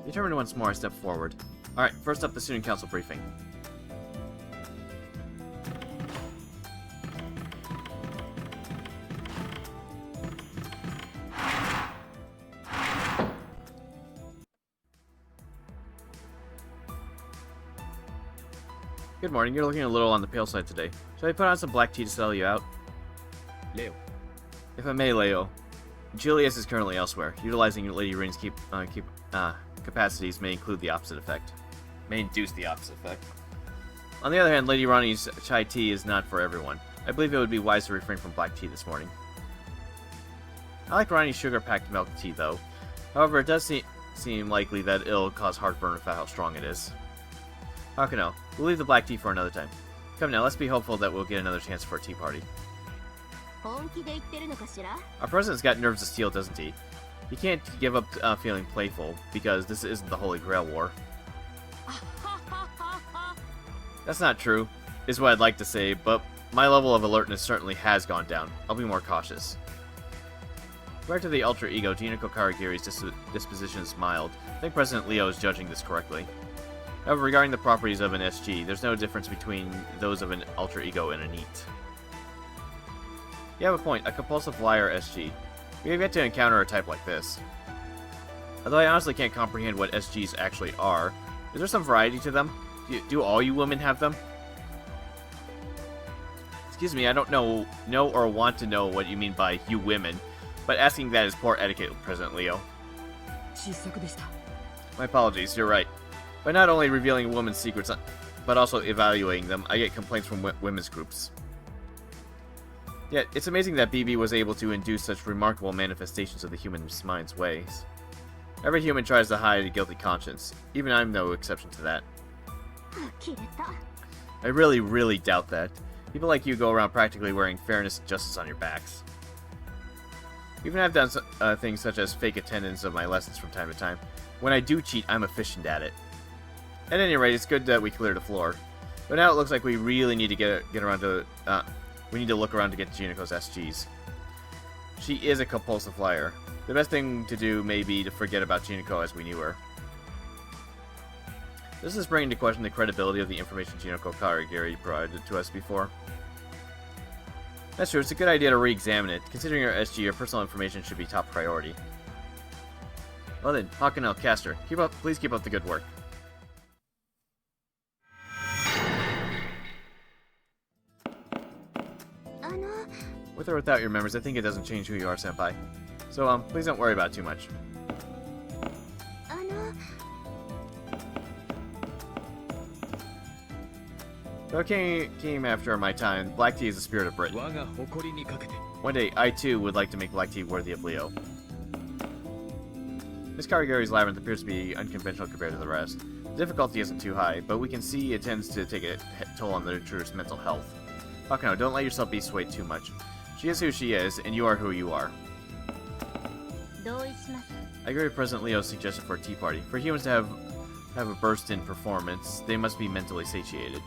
Determined once more, I step forward. Alright, first up, the Student Council briefing. Good morning, you're looking a little on the pale side today. Shall I put on some black tea to settle you out? Leo. If I may, Leo. Julius is currently elsewhere. Utilizing Lady Rin's capacities may include the opposite effect. May induce the opposite effect. On the other hand, Lady Ronnie's chai tea is not for everyone. I believe it would be wise to refrain from black tea this morning. I like Ronnie's sugar-packed milk tea, though. However, it does seem likely that it'll cause heartburn with how strong it is. Hakuno, we'll leave the black tea for another time. Come now, let's be hopeful that we'll get another chance for a tea party. Our president's got nerves of steel, doesn't he? He can't give up feeling playful, because this isn't the Holy Grail War. That's not true, is what I'd like to say, but my level of alertness certainly has gone down. I'll be more cautious. Prior to the Ultra Ego, Jinako Karagiri's disposition is mild. I think President Leo is judging this correctly. However, regarding the properties of an SG, there's no difference between those of an Ultra Ego and a NEAT. You have a point, a compulsive liar SG. We have yet to encounter a type like this. Although I honestly can't comprehend what SGs actually are, is there some variety to them? Do all you women have them? Excuse me, I don't know or want to know what you mean by you women, but asking that is poor etiquette, President Leo. My apologies, you're right. By not only revealing a woman's secrets, but also evaluating them, I get complaints from women's groups. Yet, it's amazing that BB was able to induce such remarkable manifestations of the human mind's ways. Every human tries to hide a guilty conscience. Even I'm no exception to that. I really, really doubt that. People like you go around practically wearing fairness and justice on your backs. Even I've done things such as fake attendance of my lessons from time to time. When I do cheat, I'm efficient at it. At any rate, it's good that we cleared the floor. But now it looks like we really need to get around to... we need to look around to get Jinako's SGs. She is a compulsive liar. The best thing to do may be to forget about Jinako as we knew her. This is bringing into question the credibility of the information Jinako Karagiri provided to us before. That's true, it's a good idea to re-examine it. Considering her SG, your personal information should be top priority. Well then, Hakuno, Caster, please keep up the good work. With or without your members, I think it doesn't change who you are, Senpai. So, please don't worry about it too much. Though it came after my time, black tea is the spirit of Britain. One day, I too would like to make black tea worthy of Leo. Miss Karagiri's labyrinth appears to be unconventional compared to the rest. The difficulty isn't too high, but we can see it tends to take a toll on the intruder's mental health. Hakuno, don't let yourself be swayed too much. She is who she is, and you are who you are. I agree with President Leo's suggestion for a tea party. For humans to have a burst in performance, they must be mentally satiated.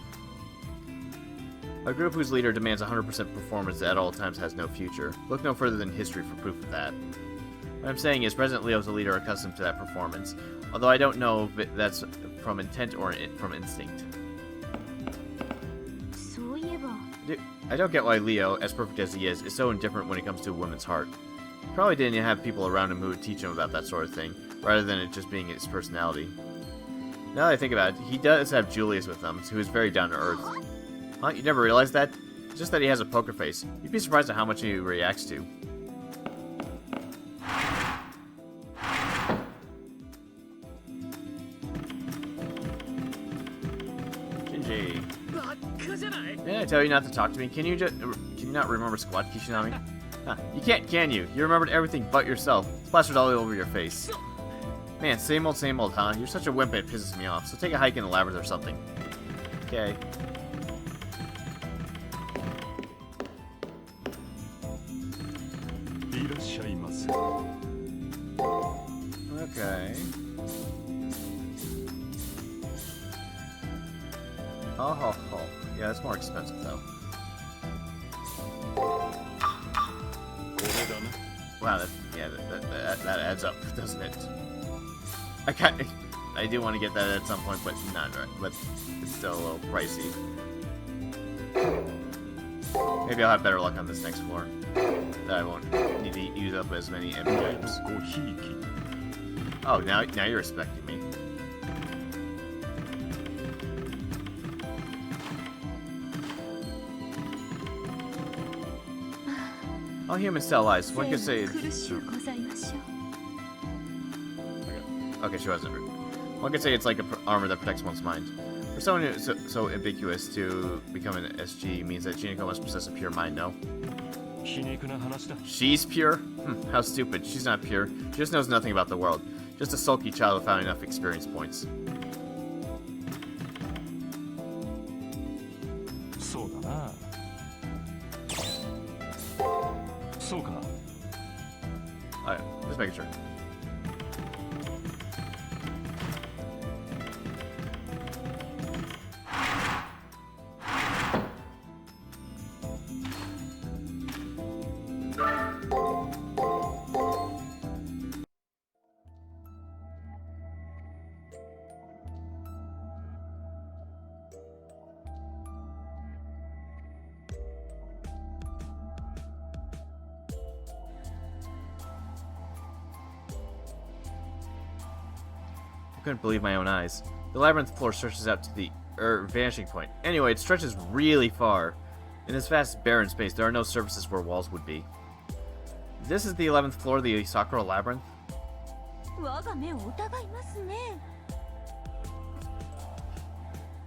A group whose leader demands 100% performance at all times has no future. Look no further than history for proof of that. What I'm saying is, President Leo's a leader accustomed to that performance, although I don't know if that's from intent or from instinct. I don't get why Leo, as perfect as he is so indifferent when it comes to a woman's heart. He probably didn't have people around him who would teach him about that sort of thing, rather than it just being his personality. Now that I think about it, he does have Julius with him, who is very down-to-earth. Huh? You never realized that? It's just that he has a poker face. You'd be surprised at how much he reacts to. Shinji. Didn't I tell you not to talk to me? Can you not remember squat, Kishinami? Huh, you can't, can you? You remembered everything but yourself. It's plastered all over your face. Man, same old, huh? You're such a wimp it pisses me off. So take a hike in the labyrinth or something. Okay. Okay. Oh. Yeah, that's more expensive though. Wow, that adds up, doesn't it? I do want to get that at some point, but not right. But it's still a little pricey. Maybe I'll have better luck on this next floor. That I won't need to use up as many MP items. Oh, now you're respecting me. All humans tell lies. One could say. Okay, she wasn't rude. One could say it's like an armor that protects one's mind. For someone who's so ambiguous, to become an SG means that Jinako must possess a pure mind, no? She's pure? How stupid. She's not pure. She just knows nothing about the world. Just a sulky child without enough experience points. Alright, just making sure. I couldn't believe my own eyes. The labyrinth floor stretches out to the vanishing point. Anyway, it stretches really far. In this vast barren space, there are no surfaces where walls would be. This is the 11th floor of the Sakura Labyrinth?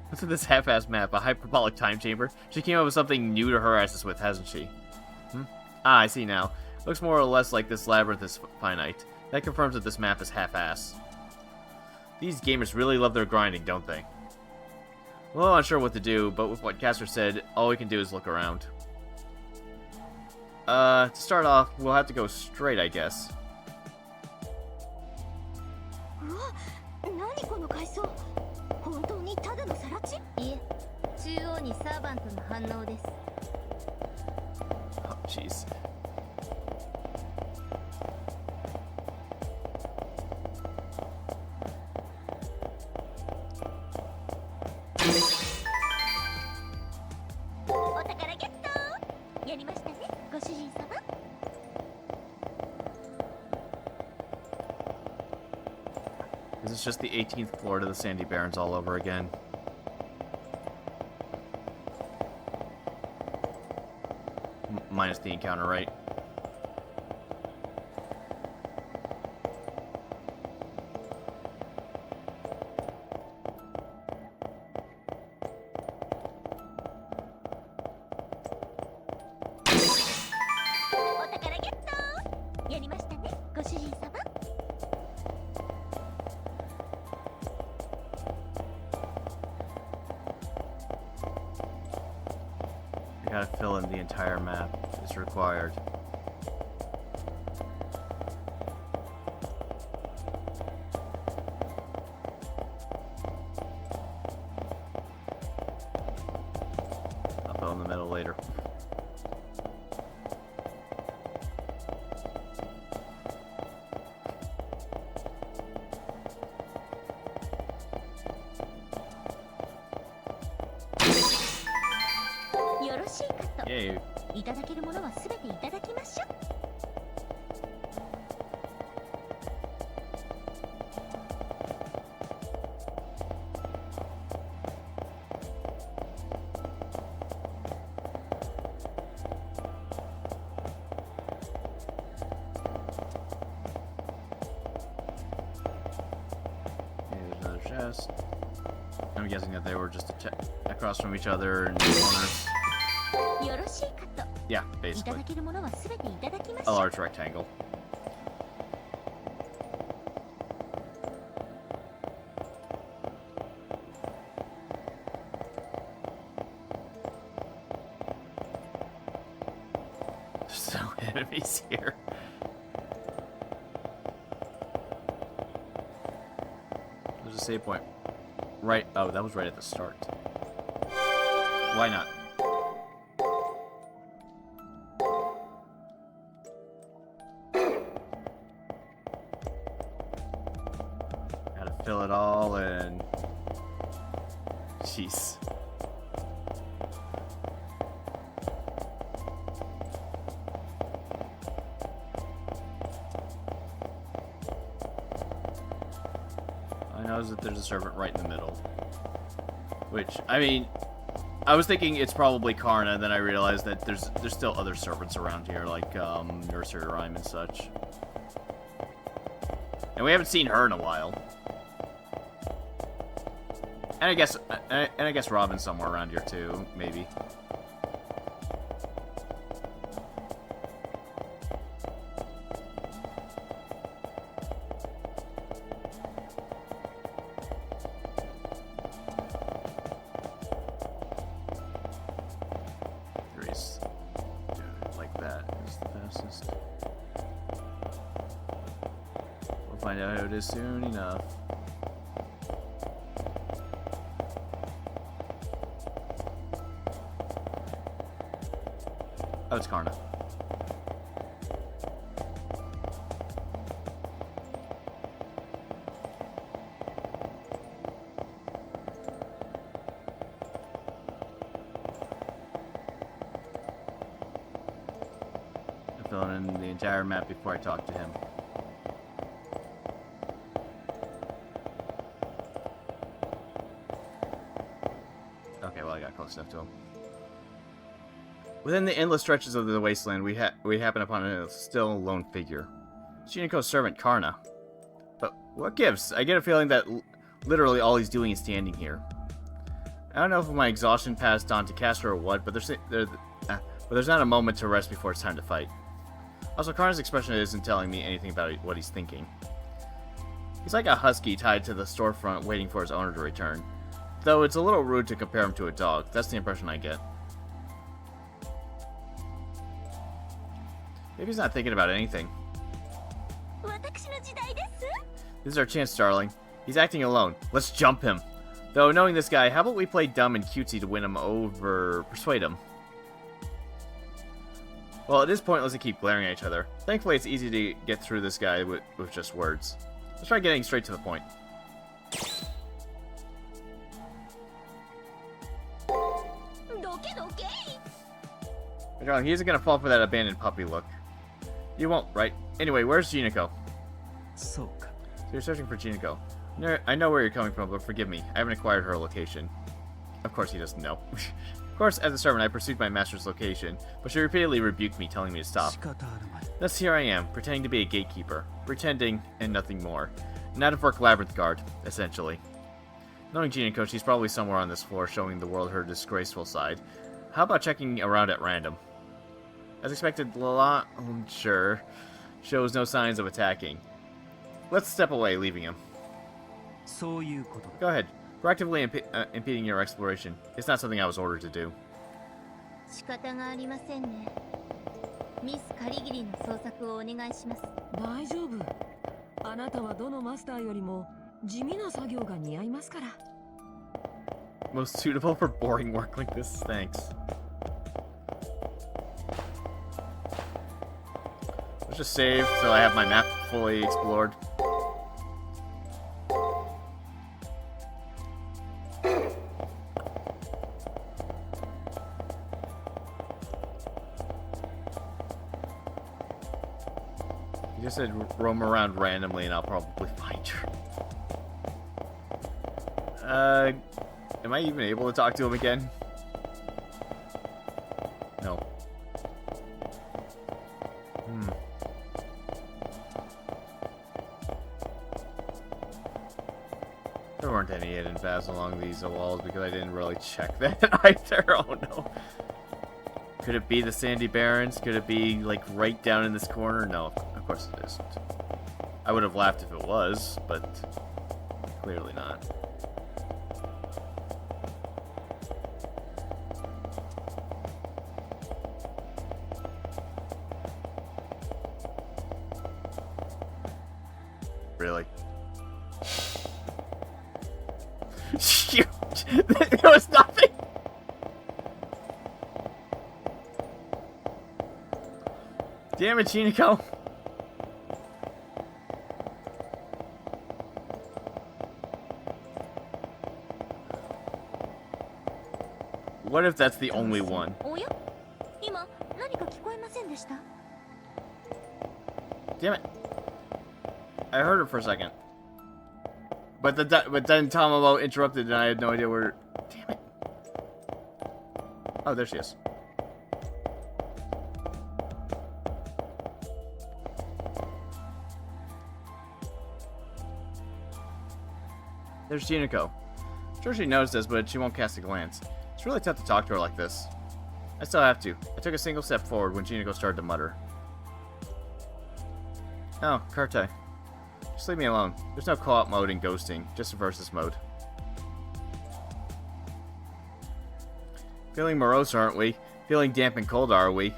What's with this half-assed map? A hyperbolic time chamber? She came up with something new to harass us with, hasn't she? Ah, I see now. Looks more or less like this labyrinth is finite. That confirms that this map is half-assed. These gamers really love their grinding, don't they? Well, I'm not sure what to do, but with what Caster said, all we can do is look around. To start off, we'll have to go straight, I guess. Oh, jeez. This is just the 18th floor to the Sandy Barrens all over again. Minus the encounter, right? I gotta fill in the entire map. It's required. I'll fill in the middle later. Yay. There's another chest. I'm guessing that they were just across from each other in corners. Yeah, basically. A large rectangle. There's no enemies here. There's a save point. Right. Oh, that was right at the start. Why not? Fill it all. Jeez. I know that there's a servant right in the middle. Which, I mean, I was thinking it's probably Karna, then I realized that there's still other servants around here, like Nursery Rhyme and such. And we haven't seen her in a while. And I guess Robin's somewhere around here too, maybe. Grace, like that is the fastest. We'll find out how it is soon enough. Oh, it's Karna. I'm filling in the entire map before I talk to him. Okay, well, I got close enough to him. Within the endless stretches of the wasteland, we happen upon a still lone figure. Shiniko's servant, Karna. But what gives? I get a feeling that literally all he's doing is standing here. I don't know if my exhaustion passed on to Castor or what, but there's not a moment to rest before it's time to fight. Also, Karna's expression isn't telling me anything about what he's thinking. He's like a husky tied to the storefront waiting for his owner to return. Though it's a little rude to compare him to a dog. That's the impression I get. Maybe he's not thinking about anything. This is our chance, darling. He's acting alone. Let's jump him. Though, knowing this guy, how about we play dumb and cutesy to win him over, persuade him? Well, it is pointless to keep glaring at each other. Thankfully, it's easy to get through this guy with just words. Let's try getting straight to the point. Darling, he isn't gonna fall for that abandoned puppy look. You won't, right? Anyway, where's Jinako? So you're searching for Jinako. I know where you're coming from, but forgive me. I haven't acquired her location. Of course he doesn't know. Of course, as a servant, I pursued my master's location, but she repeatedly rebuked me, telling me to stop. Thus here I am, pretending to be a gatekeeper. Pretending, and nothing more. An out-of-work labyrinth guard, essentially. Knowing Jinako, she's probably somewhere on this floor, showing the world her disgraceful side. How about checking around at random? As expected, Lala, sure, shows no signs of attacking. Let's step away, leaving him. Go ahead. Proactively impeding your exploration. It's not something I was ordered to do. Most suitable for boring work like this, thanks. Let's just save so I have my map fully explored. You just said roam around randomly and I'll probably find her. Am I even able to talk to him again? No. There weren't any hidden paths along these walls because I didn't really check that either. Oh no. Could it be the Sandy Barrens? Could it be like right down in this corner? No, of course it isn't. I would have laughed if it was, but clearly not. Really? Shoot! There was nothing! Damn it, Jinako! What if that's the only one? おや今何か聞こえませんでした Damn it. I heard her for a second. But then Tamamo interrupted and I had no idea where... Damn it. Oh, there she is. There's Jinako. I'm sure she knows this, but she won't cast a glance. It's really tough to talk to her like this. I still have to. I took a single step forward when Jinako started to mutter. Oh, Karte. Just leave me alone. There's no co-op mode in ghosting, just a versus mode. Feeling morose, aren't we? Feeling damp and cold, are we?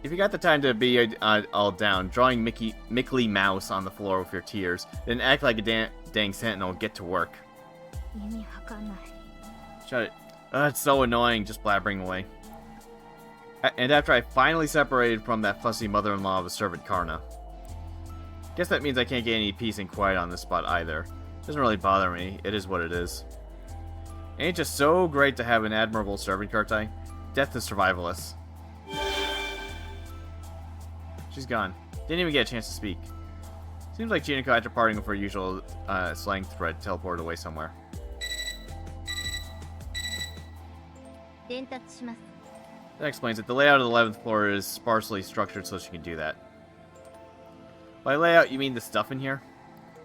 If you got the time to be all down, drawing Mickey Mouse on the floor with your tears, then act like a dang sentinel and get to work. Shut it. It's so annoying, just blabbering away. And after I finally separated from that fussy mother-in-law of a servant Karna. Guess that means I can't get any peace and quiet on this spot either. Doesn't really bother me, it is what it is. Ain't it just so great to have an admirable servant, Karte? Death to survivalists. She's gone. Didn't even get a chance to speak. Seems like Jinako, after parting with her usual slang thread, teleported away somewhere. That explains it. The layout of the 11th floor is sparsely structured so she can do that. By layout, you mean the stuff in here?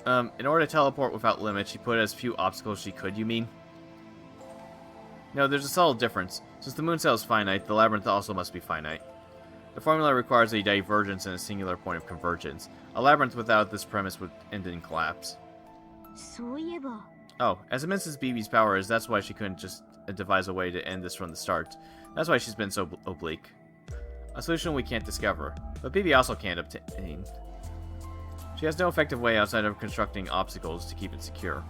In order to teleport without limit, she put as few obstacles as she could, you mean? No, there's a subtle difference. Since the moon cell is finite, the labyrinth also must be finite. The formula requires a divergence and a singular point of convergence. A labyrinth without this premise would end in collapse. Oh, as immense as BB's power is, that's why she couldn't just devise a way to end this from the start. That's why she's been so oblique. A solution we can't discover, but BB also can't obtain. She has no effective way outside of constructing obstacles to keep it secure.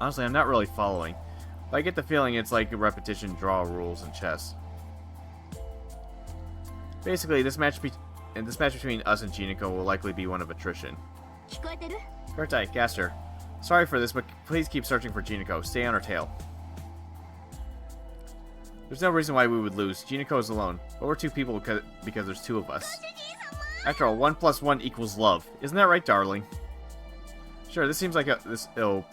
Honestly, I'm not really following, but I get the feeling it's like a repetition draw rules in chess. Basically, this match between us and Jinako will likely be one of attrition. Karte, Gaster. Sorry for this, but please keep searching for Jinako. Stay on her tail. There's no reason why we would lose. Jinako is alone, but we're two people because there's two of us. After all, 1 + 1 = love. Isn't that right, darling? Sure, this seems like it'll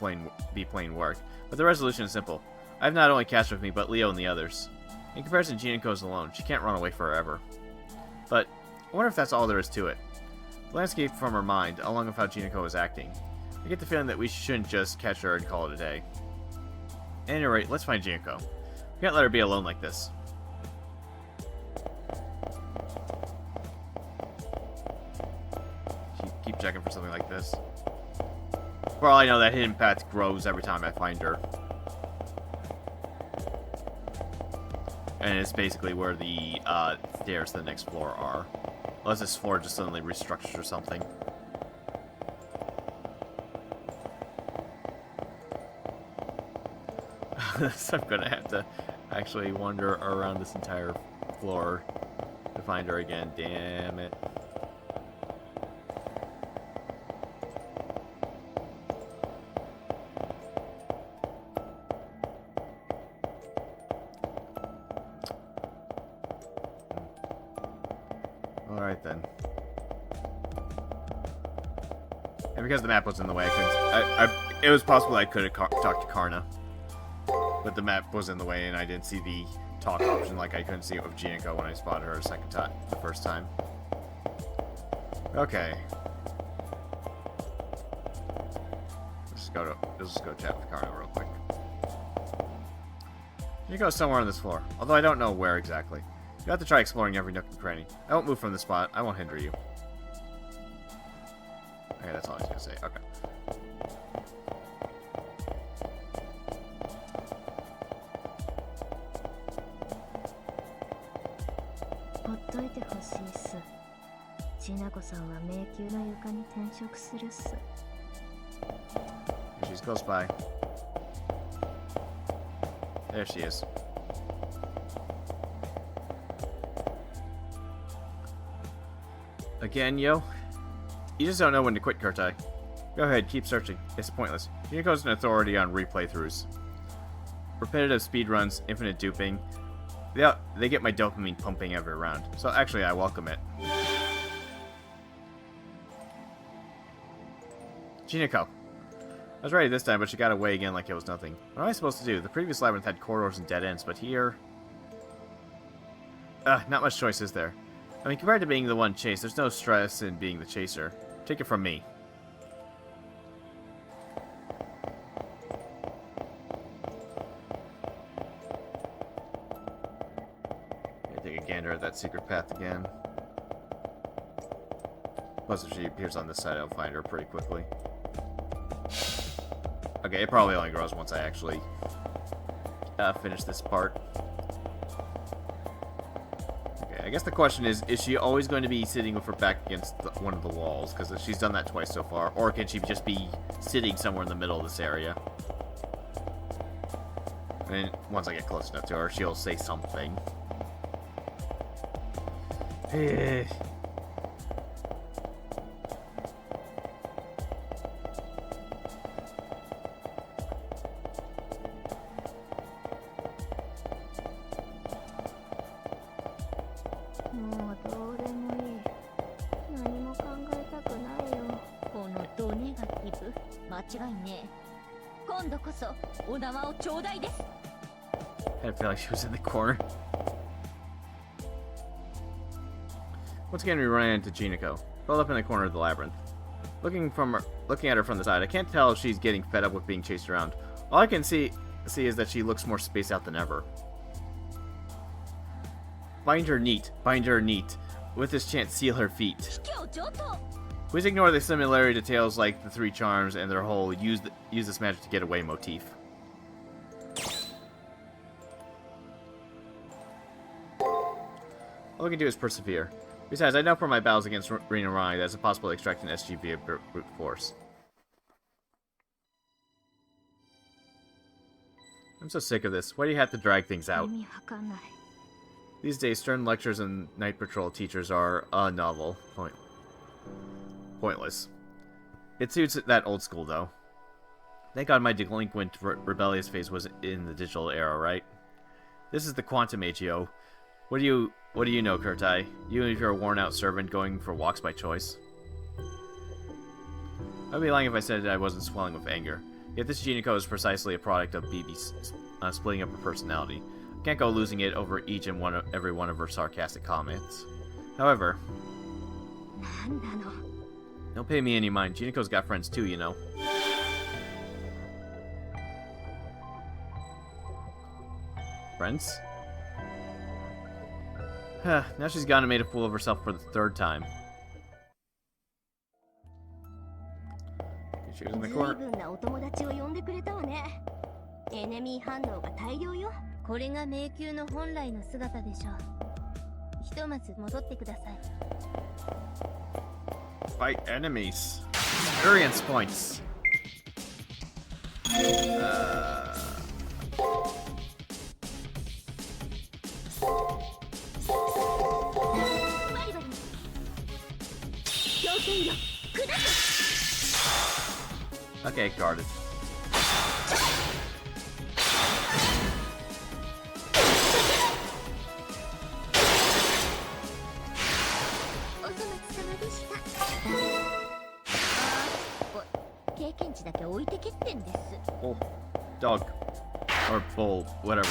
be plain work, but the resolution is simple. I have not only Cash with me, but Leo and the others. In comparison, Jinako is alone. She can't run away forever. But I wonder if that's all there is to it. The landscape from her mind, along with how Jinako is acting. I get the feeling that we shouldn't just catch her and call it a day. At any rate, let's find Jinako. We can't let her be alone like this. Keep checking for something like this. For all I know, that hidden path grows every time I find her. And it's basically where the stairs to the next floor are. Unless this floor just suddenly restructures or something. So I'm gonna have to actually wander around this entire floor to find her again. Damn it. Alright then. And because the map was in the way, it was possible I could have talked to Karna. But the map was in the way and I didn't see the talk option like I couldn't see it with Jinako when I spotted her the first time. Okay. Let's just go chat with Karna real quick. Jinko's somewhere on this floor, although I don't know where exactly. You have to try exploring every nook and cranny. I won't move from the spot. I won't hinder you. Okay, that's all I was gonna say. Okay. She's close by. There she is. Again, yo? You just don't know when to quit, Karte. Go ahead, keep searching. It's pointless. Jiniko's an authority on replaythroughs. Repetitive speedruns, infinite duping. They get my dopamine pumping every round. So actually, I welcome it. Jiniko. I was ready this time, but she got away again like it was nothing. What am I supposed to do? The previous labyrinth had corridors and dead ends, but here... not much choice, is there? I mean, compared to being the one chased, there's no stress in being the chaser. Take it from me. Take a gander at that secret path again. Plus, if she appears on this side, I'll find her pretty quickly. Okay, it probably only grows once I actually finish this part. Okay, I guess the question is she always going to be sitting with her back against one of the walls? Because she's done that twice so far. Or can she just be sitting somewhere in the middle of this area? And once I get close enough to her, she'll say something. I feel like she was in the corner. Once again, we ran into Jiniko, curled up in the corner of the labyrinth. Looking at her from the side, I can't tell if she's getting fed up with being chased around. All I can see is that she looks more spaced out than ever. Bind her neat, bind her neat. With this chant, seal her feet. Please ignore the similarity to tales like the Three Charms and their whole use this magic to get away motif. All we can do is persevere. Besides, I know from my battles against Rina Rai that it's impossible to extract an SG via brute force. I'm so sick of this. Why do you have to drag things out? These days, stern lectures and night patrol teachers are novel. Pointless. It suits that old school, though. Thank God my delinquent rebellious phase was in the digital era, right? This is the Quantum Age, yo. What do you know, Kurtai? You and your worn-out servant going for walks by choice. I'd be lying if I said I wasn't swelling with anger. Yet this Jiniko is precisely a product of BB's splitting up her personality. I can't go losing it over each and every one of her sarcastic comments. However, don't pay me any mind. Jiniko's got friends too, you know. Friends? Now she's gone and made a fool of herself for the third time. She was in the corner. Fight enemies. Experience points. Okay, guarded. Oh, dog. Or bull, whatever.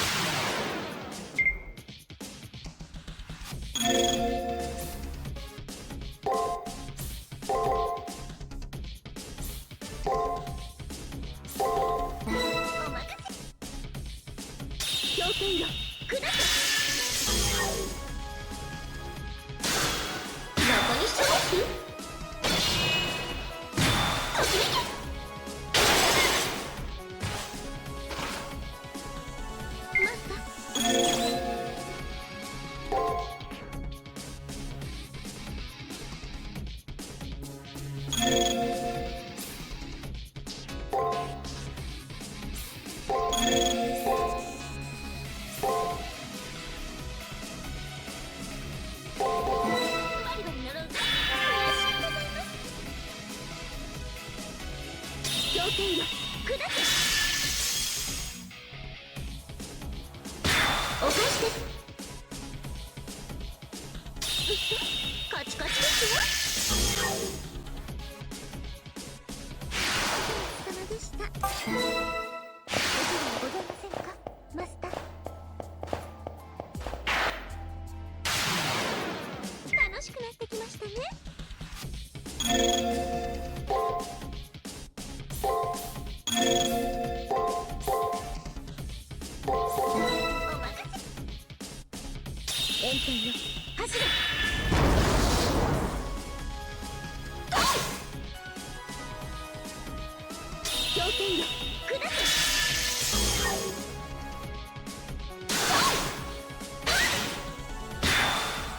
お返しです。カチカチですよ。お疲れ様でした。お手はございませんか、マスター。楽しくなってきましたね。お任せ。炎天よ、走れ。氷点よ、下せ。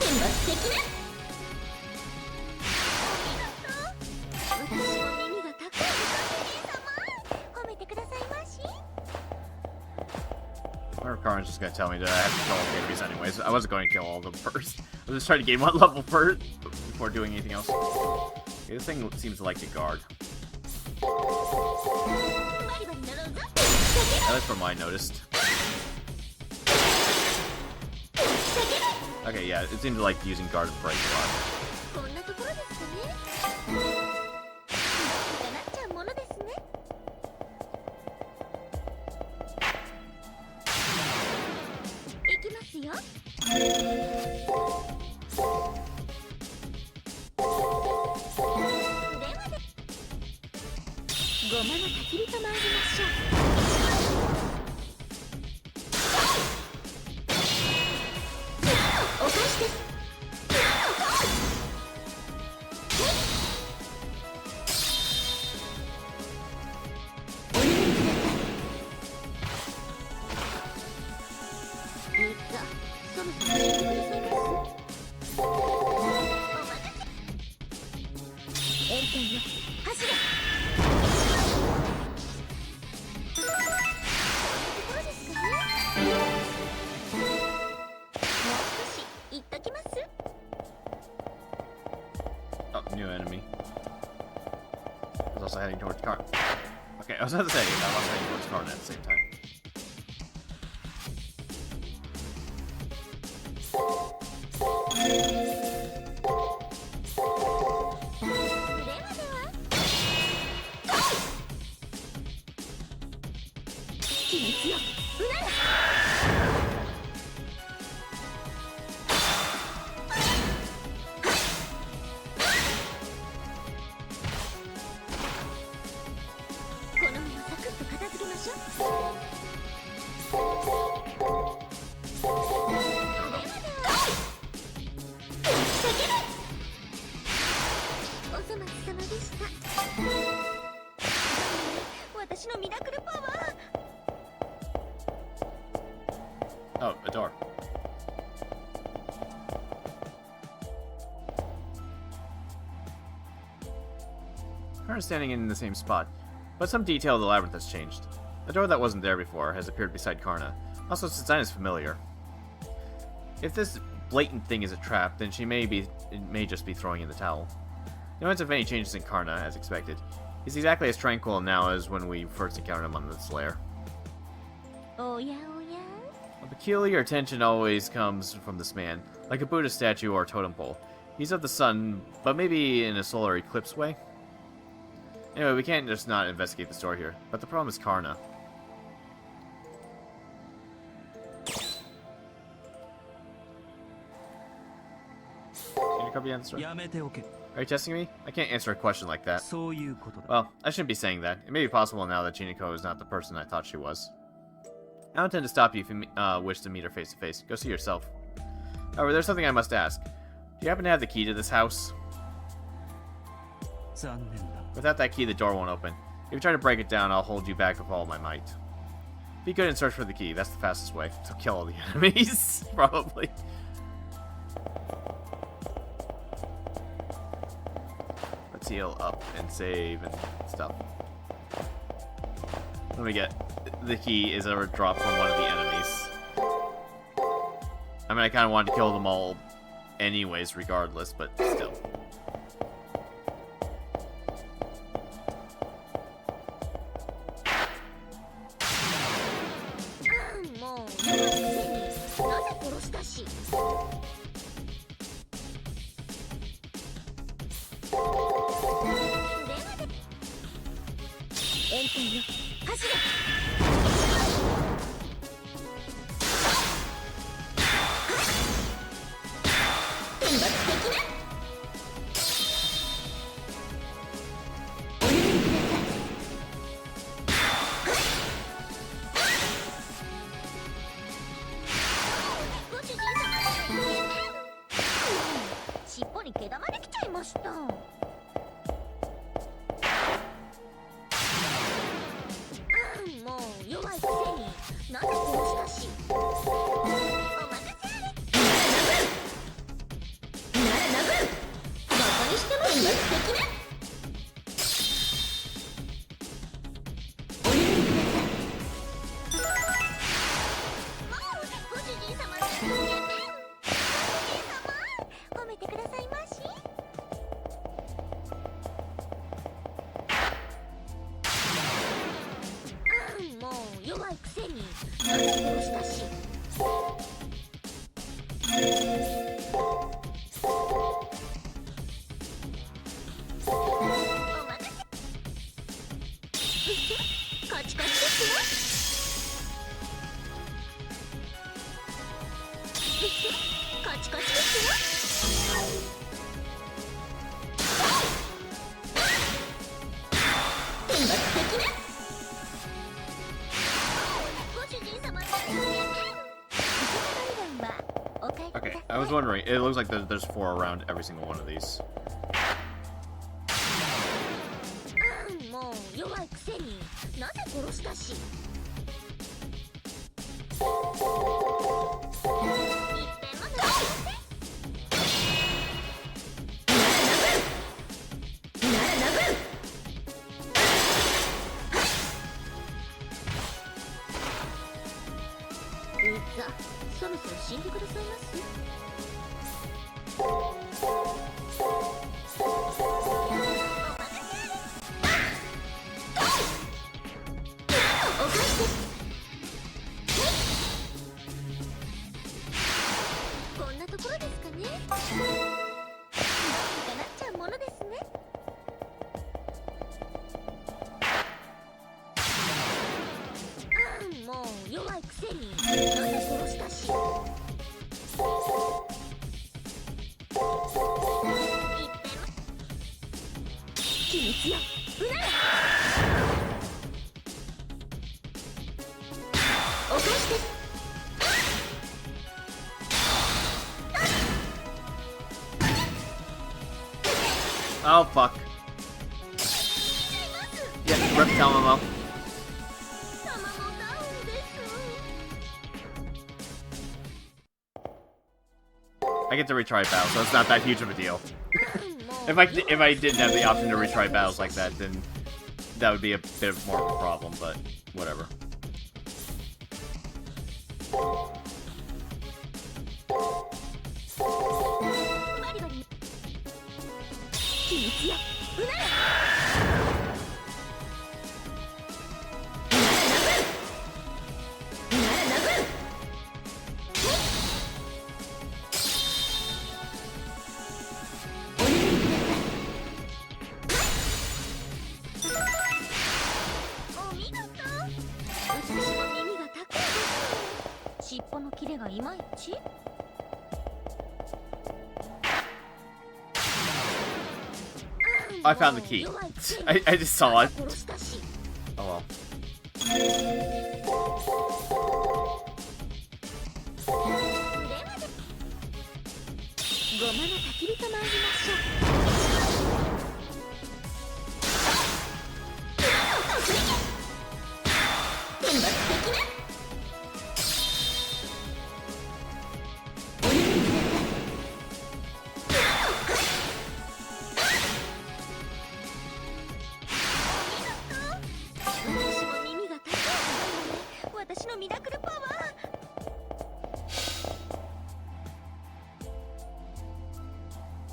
天罰的な。私も耳が高いです、お姉様。褒めてくださいまし。Or Karin's just gonna tell me that I have to kill all the enemies anyways. I wasn't going to kill all of them first. I was just trying to gain one level first before doing anything else. Okay, this thing seems to like to guard. At least from what I noticed. Okay, yeah, it seems to like using guard and break a lot. こんなところですかね。なっちゃうものですね。いきますよ。ではで、ごまの焚き火と参りましょう。お返しです。お願いください。そろそろ死んでくださいます。お任せ。炎天よ、走れ。こんなところですかね。もう少し行っときます。Oh, new enemy. I was also heading towards Karn. Okay, I was about to say, I was heading towards Karn at the same time. Oh, a door. Karn is standing in the same spot, but some detail of the labyrinth has changed. A door that wasn't there before has appeared beside Karna. Also, its design is familiar. If this blatant thing is a trap, then it may just be throwing in the towel. No hints of any changes in Karna, as expected. He's exactly as tranquil now as when we first encountered him on this lair. Oh yeah, oh yeah. A peculiar attention always comes from this man, like a Buddha statue or a totem pole. He's of the sun, but maybe in a solar eclipse way? Anyway, we can't just not investigate the store here, but the problem is Karna. Can you come behind the store? Are you testing me? I can't answer a question like that. Well, I shouldn't be saying that. It may be possible now that Chiniko is not the person I thought she was. I don't intend to stop you if you wish to meet her face to face. Go see yourself. However, there's something I must ask. Do you happen to have the key to this house? Without that key, the door won't open. If you try to break it down, I'll hold you back with all my might. Be good and search for the key. That's the fastest way. So kill all the enemies, probably. Let's heal up and save and stuff. Let me get... The key is a drop from one of the enemies. I mean, I kind of wanted to kill them all anyways, regardless, but still. いよ走れ天罰的なご主人様尻尾に毛玉できちゃいました。もう弱いくせになぜ殺したしお任せあれなら殴るバカにしても天罰的なお許しください。もうご主人様ですご主人様褒めてくださいまし。もう弱いくせになぜ殺したしお任せカチカチですよカチカチですよ天罰的なOkay, I was wondering. It looks like there's 4 around every single one of these. もう弱いくせになぜ殺したし。いっぺんも抜けません。なら殴る。そろそろ死んでくださいます。お返しです。こんなところですかね。どうにかなっちゃうものですね。もう弱いくせになぜ殺したし。機密よ、うなれ。お返しです。Oh fuck. Yeah, rip Tamamo. I get to retry battles, so it's not that huge of a deal. If I didn't have the option to retry battles like that, then that would be a bit more of a problem, but whatever. I found the key. I just saw it. Oh well.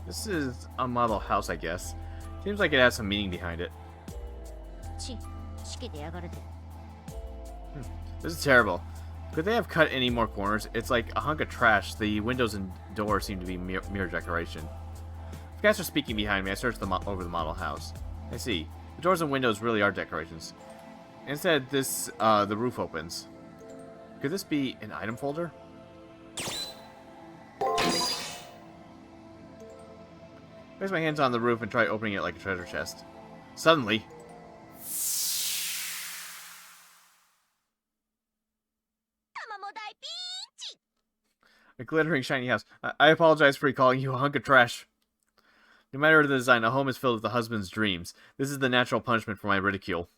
This is a model house, I guess. Seems like it has some meaning behind it. This is terrible. Could they have cut any more corners? It's like a hunk of trash. The windows and doors seem to be mere decoration. If guys are speaking behind me, I searched over the model house. I see. The doors and windows really are decorations. Instead, the roof opens. Could this be an item folder? Place my hands on the roof and try opening it like a treasure chest. Suddenly, a glittering shiny house. I apologize for calling you a hunk of trash. No matter the design, a home is filled with the husband's dreams. This is the natural punishment for my ridicule.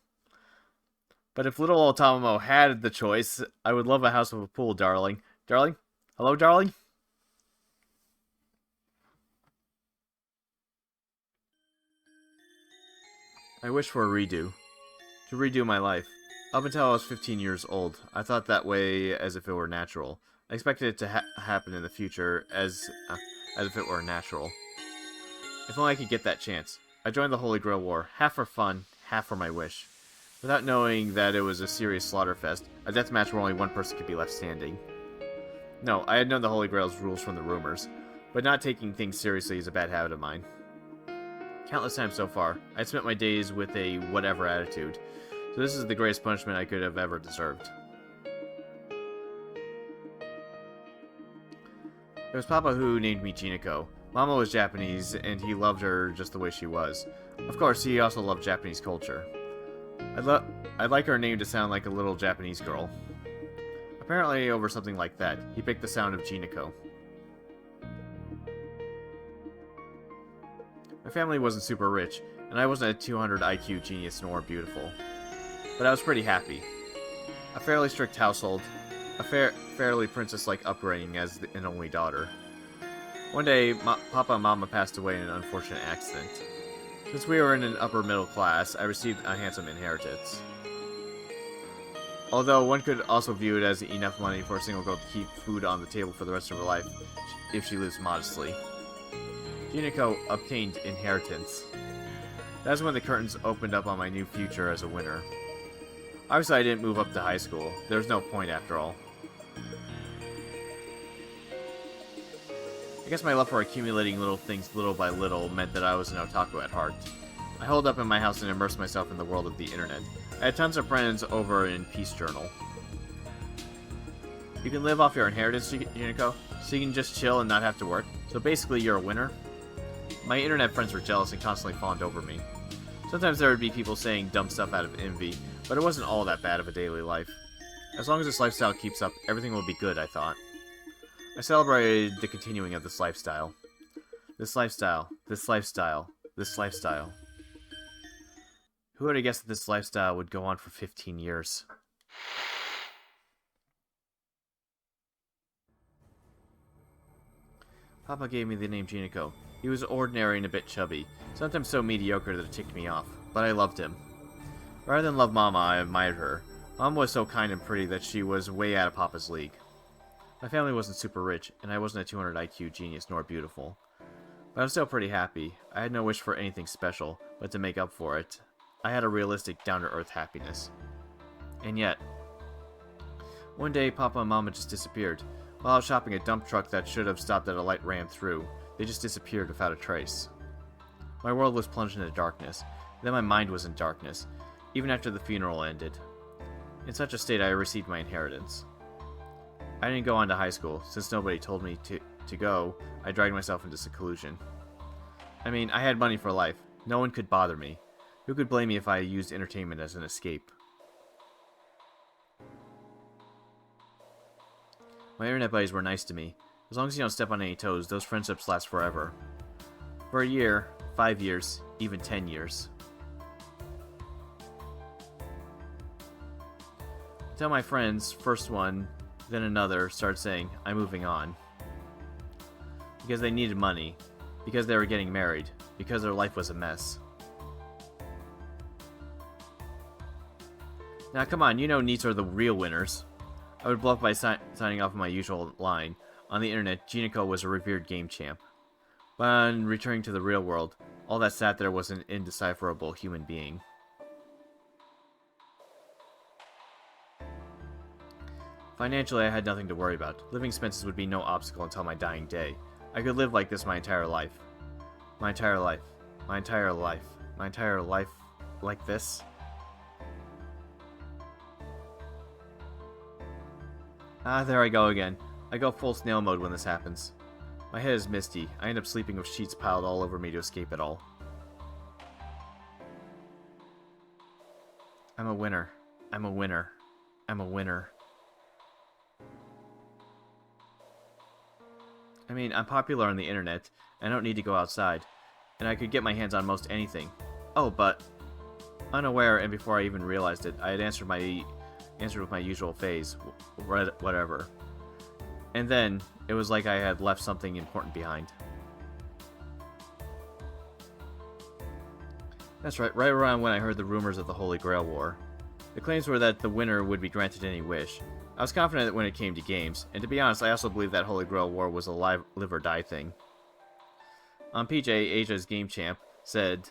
But if little old Tamamo had the choice, I would love a house with a pool, darling. Darling? Hello, darling? I wish for a redo. To redo my life. Up until I was 15 years old, I thought that way as if it were natural. I expected it to happen in the future as if it were natural. If only I could get that chance. I joined the Holy Grail War, half for fun, half for my wish. Without knowing that it was a serious slaughterfest, a deathmatch where only one person could be left standing. No, I had known the Holy Grail's rules from the rumors, but not taking things seriously is a bad habit of mine. Countless times so far, I'd spent my days with a whatever attitude, so this is the greatest punishment I could have ever deserved. It was Papa who named me Jinako. Mama was Japanese, and he loved her just the way she was. Of course, he also loved Japanese culture. I'd like her name to sound like a little Japanese girl. Apparently, over something like that, he picked the sound of Jinako. My family wasn't super rich, and I wasn't a 200 IQ genius nor beautiful. But I was pretty happy. A fairly strict household, a fairly princess-like upbringing as an only daughter. One day, Papa and Mama passed away in an unfortunate accident. Since we were in an upper middle class, I received a handsome inheritance. Although one could also view it as enough money for a single girl to keep food on the table for the rest of her life, if she lives modestly. Jinako obtained inheritance. That's when the curtains opened up on my new future as a winner. Obviously, I didn't move up to high school. There was no point after all. I guess my love for accumulating little things little by little meant that I was an otaku at heart. I holed up in my house and immersed myself in the world of the internet. I had tons of friends over in Peace Journal. You can live off your inheritance, Juniko, so you can just chill and not have to work. So basically, you're a winner. My internet friends were jealous and constantly fawned over me. Sometimes there would be people saying dumb stuff out of envy, but it wasn't all that bad of a daily life. As long as this lifestyle keeps up, everything will be good, I thought. I celebrated the continuing of this lifestyle. This lifestyle. This lifestyle. This lifestyle. Who would have guessed that this lifestyle would go on for 15 years? Papa gave me the name Jinako. He was ordinary and a bit chubby, sometimes so mediocre that it ticked me off, but I loved him. Rather than love Mama, I admired her. Mom was so kind and pretty that she was way out of Papa's league. My family wasn't super rich, and I wasn't a 200 IQ genius nor beautiful. But I was still pretty happy. I had no wish for anything special, but to make up for it, I had a realistic, down-to-earth happiness. And yet, one day Papa and Mama just disappeared. While I was shopping, a dump truck that should have stopped at a light ran through. They just disappeared without a trace. My world was plunged into darkness. Then my mind was in darkness, even after the funeral ended. In such a state, I received my inheritance. I didn't go on to high school. Since nobody told me to go, I dragged myself into seclusion. I mean, I had money for life. No one could bother me. Who could blame me if I used entertainment as an escape? My internet buddies were nice to me. As long as you don't step on any toes, those friendships last forever. For a year, 5 years, even 10 years. Until my friends, first one, then another, started saying, I'm moving on. Because they needed money. Because they were getting married. Because their life was a mess. Now come on, you know NEETs are the real winners. I would bluff by signing off my usual line. On the internet, Jinako was a revered game champ. But on returning to the real world, all that sat there was an indecipherable human being. Financially, I had nothing to worry about. Living expenses would be no obstacle until my dying day. I could live like this my entire life. My entire life. My entire life. My entire life like this. Ah, there I go again. I go full snail mode when this happens. My head is misty. I end up sleeping with sheets piled all over me to escape it all. I'm a winner. I'm a winner. I'm a winner. I mean, I'm popular on the internet, and I don't need to go outside, and I could get my hands on most anything. Oh, but unaware, and before I even realized it, I had answered with my usual phase, whatever. And then it was like I had left something important behind. That's right around when I heard the rumors of the Holy Grail War. The claims were that the winner would be granted any wish. I was confident that when it came to games, and to be honest, I also believed that Holy Grail War was a live or die thing. On PJ, Asia's game champ said,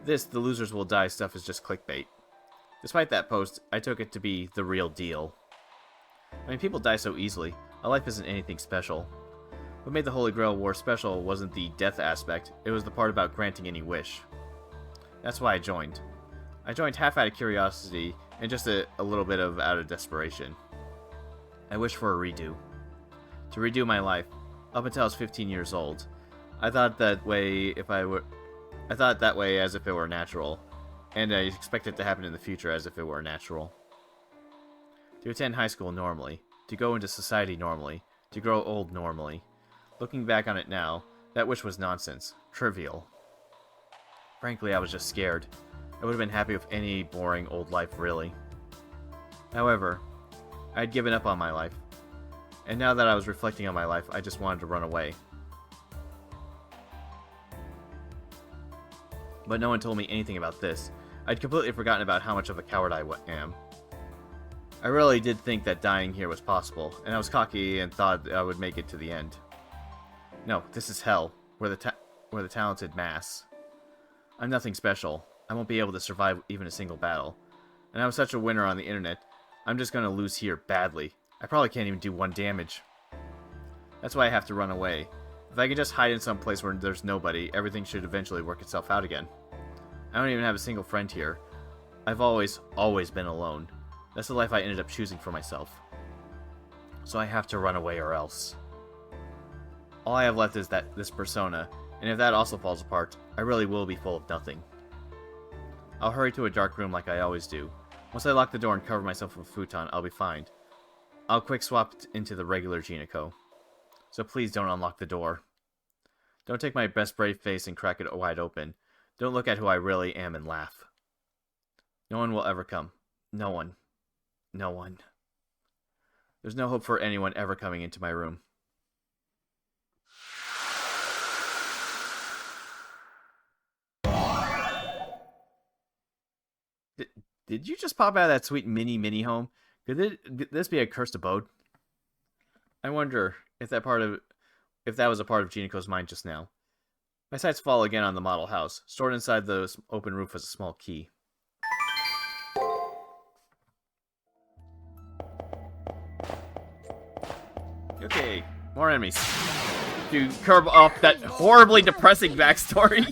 "This, the losers will die stuff is just clickbait." Despite that post, I took it to be the real deal. I mean, people die so easily. A life isn't anything special. What made the Holy Grail War special wasn't the death aspect, it was the part about granting any wish. That's why I joined. I joined half out of curiosity, and just a little bit out of desperation. I wished for a redo. To redo my life, up until I was 15 years old. I thought that way as if it were natural, and I expected it to happen in the future as if it were natural. To attend high school normally, to go into society normally, to grow old normally. Looking back on it now, that wish was nonsense, trivial. Frankly, I was just scared. I would have been happy with any boring old life, really. However, I had given up on my life, and now that I was reflecting on my life, I just wanted to run away. But no one told me anything about this. I'd completely forgotten about how much of a coward I am. I really did think that dying here was possible, and I was cocky and thought I would make it to the end. No, this is hell. We're the talented mass. I'm nothing special. I won't be able to survive even a single battle. And I was such a winner on the internet, I'm just gonna lose here badly. I probably can't even do 1 damage. That's why I have to run away. If I could just hide in some place where there's nobody, everything should eventually work itself out again. I don't even have a single friend here. I've always been alone. That's the life I ended up choosing for myself. So I have to run away or else. All I have left is this persona, and if that also falls apart, I really will be full of nothing. I'll hurry to a dark room like I always do. Once I lock the door and cover myself with a futon, I'll be fine. I'll quick swap into the regular Jinako. So please don't unlock the door. Don't take my best brave face and crack it wide open. Don't look at who I really am and laugh. No one will ever come. No one. No one. There's no hope for anyone ever coming into my room. Did you just pop out of that sweet mini home? Could this be a cursed abode? I wonder if that was a part of Jinako's mind just now. My sights fall again on the model house. Stored inside the open roof was a small key. Okay, more enemies. To curb off that horribly depressing backstory.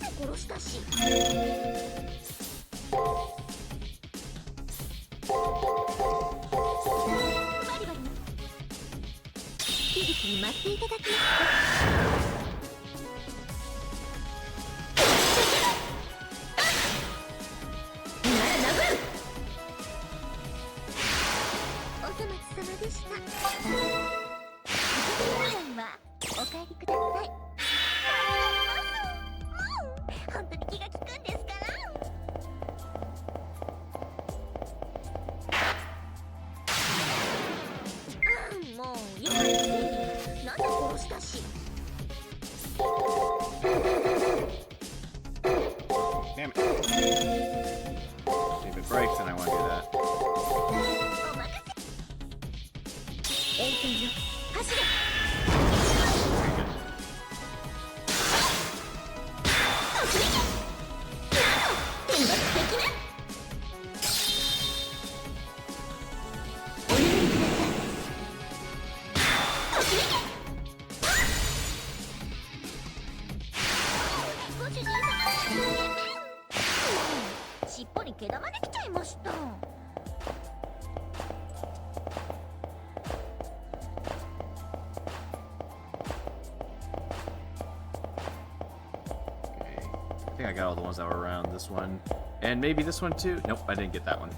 Damn it. See if it breaks, and I want to do that. think I got all the ones that were around. This one. And maybe this one too? Nope, I didn't get that one.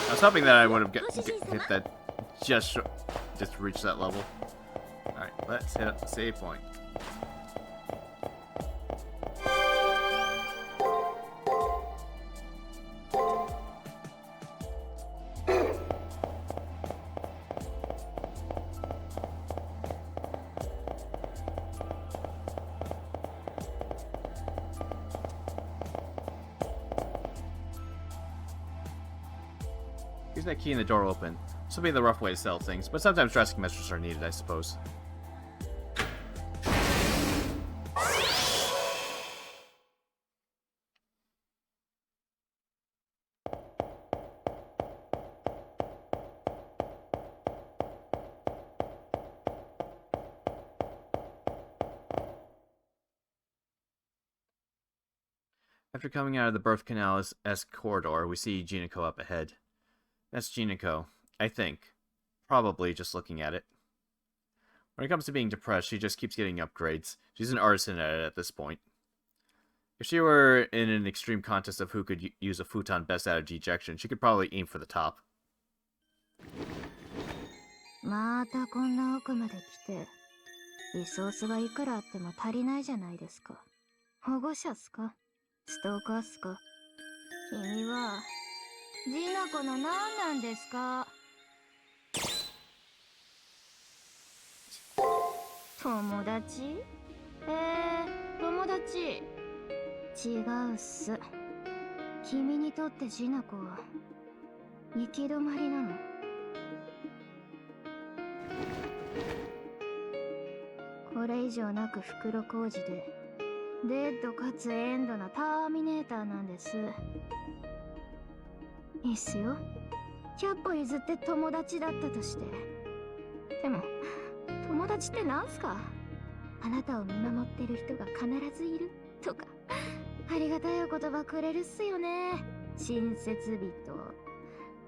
I was hoping that I would have hit that just reach that level. Alright, let's hit up the save point. Use that key in the door open. This will be the rough way to sell things, but sometimes drastic measures are needed, I suppose. After coming out of the birth canal's corridor, we see Jinako up ahead. That's Jinako, I think. Probably just looking at it. When it comes to being depressed, she just keeps getting upgrades. She's an artisan at it at this point. If she were in an extreme contest of who could use a futon best out of dejection, she could probably aim for the top. またこんな奥まで来て、リソースがいくらあっても足りないじゃないですか。保護者っすか？ストーカーっすか？君はジナコの何なんですか？友達？友達？違うっす。君にとってジナコは行き止まりなの。これ以上なく袋小路でデッドかつエンドなターミネーターなんです。いいっすよ。100歩譲って友達だったとして。でも友達ってなんすか？あなたを見守ってる人が必ずいるとか、ありがたいお言葉くれるっすよね。親切人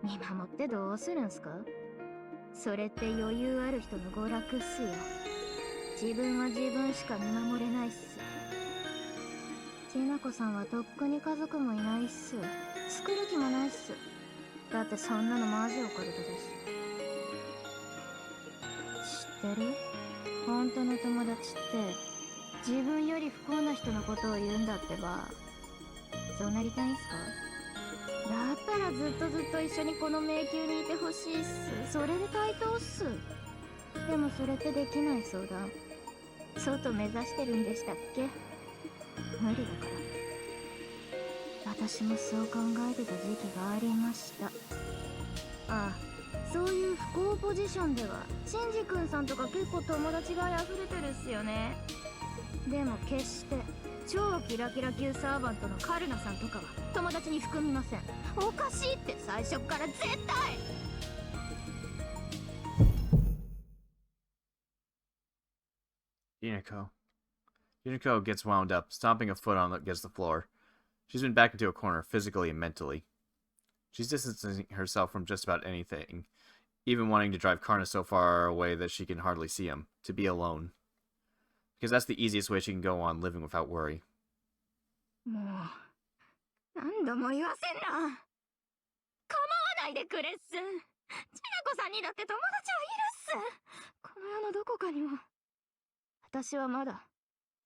見守ってどうするんすか？それって余裕ある人の娯楽っすよ。自分は自分しか見守れないっす。ジナコさんはとっくに家族もいないっす。作る気もないっす。だってそんなのマジオカルトだし。知ってる？本当の友達って自分より不幸な人のことを言うんだってば。そうなりたいんすか？だったらずっと一緒にこの迷宮にいてほしいっす。それで対等っす。でもそれってできないそうだ。外目指してるんでしたっけ？無理だから。私もそう考えてた時期がありました。ああ、そういう不幸ポジションではシンジ君さんとか結構友達が溢れてるっすよね。でも決して超キラキラ級サーバントのカルナさんとかは友達に含みません。おかしいって最初から絶対。Yuniko gets wound up, stomping a foot against the floor. She's been backed into a corner, physically and mentally. She's distancing herself from just about anything, even wanting to drive Karna so far away that she can hardly see him, to be alone. Because that's the easiest way she can go on living without worry. もう何度も言わせんな。構わないでくれっす。ちなこさんにだって友達はいるっす。この世のどこかにも。私はまだ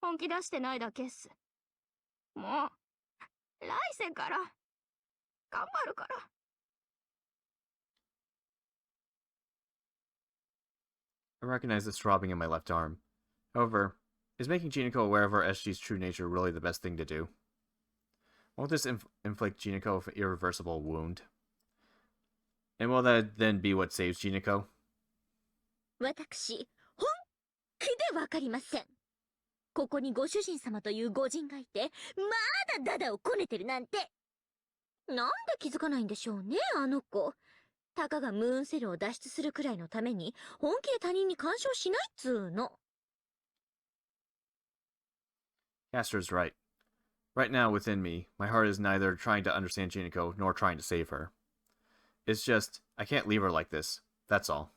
本気出してないだけっす。もう来世から頑張るから。I recognize this throbbing in my left arm. However, is making Jinako aware of our SG's true nature really the best thing to do? Won't this inflict Jinako with an irreversible wound? And will that then be what saves Jinako? 私、本気でわかりません。ここにご主人様という御人がいて、まだダダをこねてるなんて。なんで気づかないんでしょうね、あの子。たかがムーンセルを脱出するくらいのために、本気で他人に干渉しないっつーの。Castor's right. Right now, within me, my heart is neither trying to understand Jinako nor trying to save her. It's just, I can't leave her like this. That's all.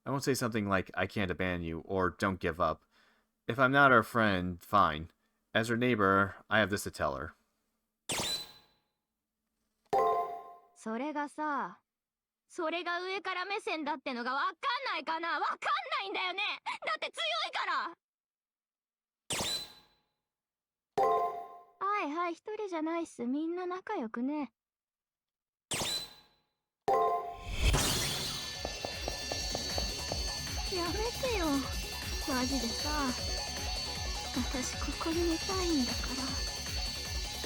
I won't say something like, I can't abandon you, or don't give up. If I'm not her friend, fine. As her neighbor, I have this to tell her. それがさ、それが上から目線だってのがわかんないかな。わかんないんだよね。だって強いから。はいはい、一人じゃないっす。みんな仲良くね。やめてよ。マジでさ。私ここにいたいんだから。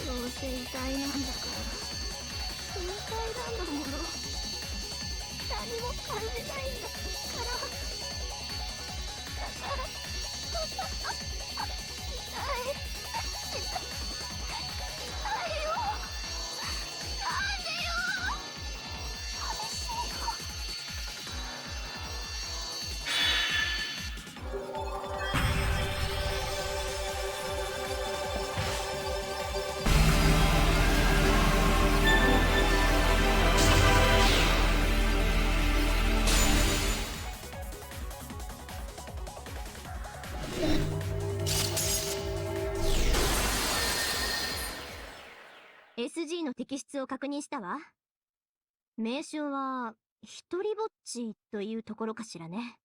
どうせ遺体なんだから。心配なんだもの。何も感じないんだから。だから痛い。痛いよ。なんでよ。寂しいよ。SG の摘出を確認したわ。名称は、一人ぼっちというところかしらね。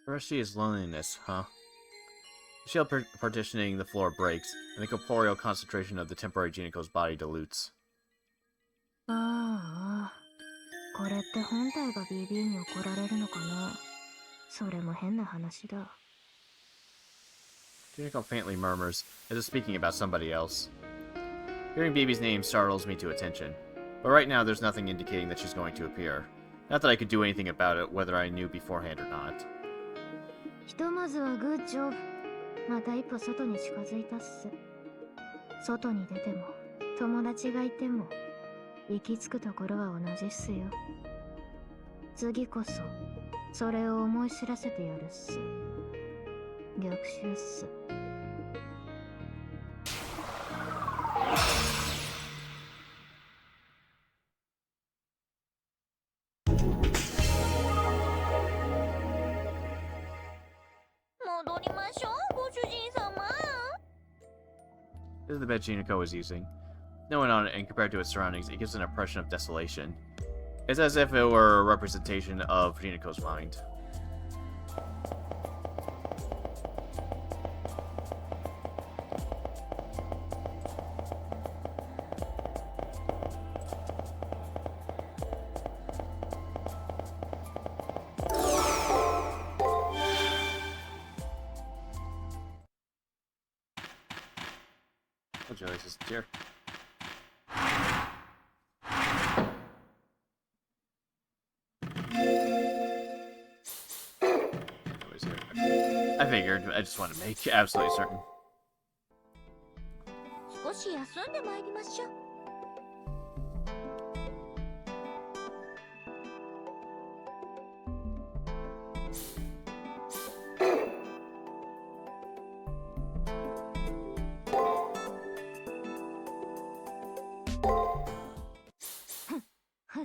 Arashi is loneliness, huh? The shell partitioning the floor breaks, and the corporeal concentration of the temporary Jinako's body dilutes. ああ、これって本体が BB に怒られるのかな。それも変な話だ。Jinako faintly murmurs, as if speaking about somebody else. Hearing BB's name startles me to attention, but right now there's nothing indicating that she's going to appear. Not that I could do anything about it, whether I knew beforehand or not. ひとまずはグッジョブ。また一歩外に近づいたっす。外に出ても、友達がいても、行き着くところは同じっすよ。次こそ、それを思い知らせてやるっす。逆襲っす。戻りましょう、ご主人様。This is the bed Jinako is using. No one on it, and compared to its surroundings, it gives an impression of desolation. It's as if it were a representation of Jinako's mind. Oh, Joyce is here. Joyce here. I figured, I just want to make absolutely certain. 少し休んでまいりましょう。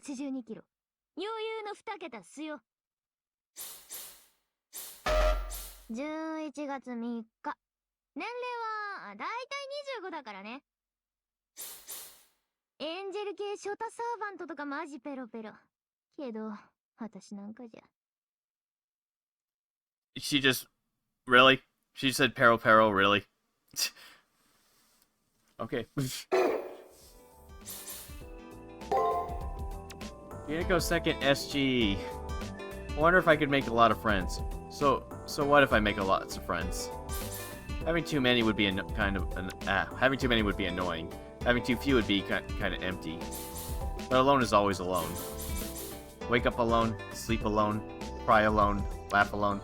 82キロ。余裕の2桁っすよ。11月3日。年齢は、だいたい25だからね。エンジェル系ショタサーバントとかマジペロペロ。けど、私なんかじゃ。She just... Really? She said Pero Pero, really? Okay. Unico second SG. I wonder if I could make a lot of friends. So what if I make lots of friends? Having too many would be having too many would be annoying. Having too few would be kind of empty. But alone is always alone. Wake up alone, sleep alone, cry alone, laugh alone.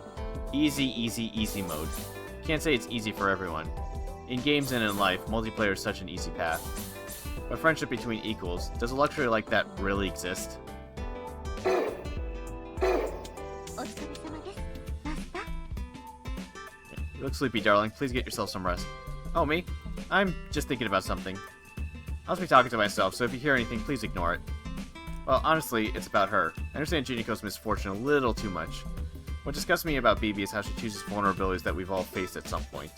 Easy, easy, easy mode. Can't say it's easy for everyone. In games and in life, multiplayer is such an easy path. But friendship between equals, does a luxury like that really exist? You look sleepy, darling. Please get yourself some rest. Oh, me? I'm just thinking about something. I'll just be talking to myself, so if you hear anything, please ignore it. Well, honestly, it's about her. I understand Juniko's misfortune a little too much. What disgusts me about BB is how she chooses vulnerabilities that we've all faced at some point.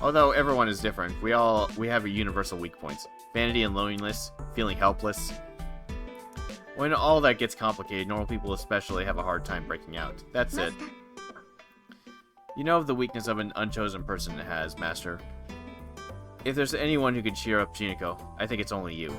Although everyone is different, we have a universal weak points. Vanity and loneliness, feeling helpless. When all that gets complicated, normal people especially have a hard time breaking out. That's it. You know the weakness of an unchosen person has, Master. If there's anyone who can cheer up Juniko, I think it's only you.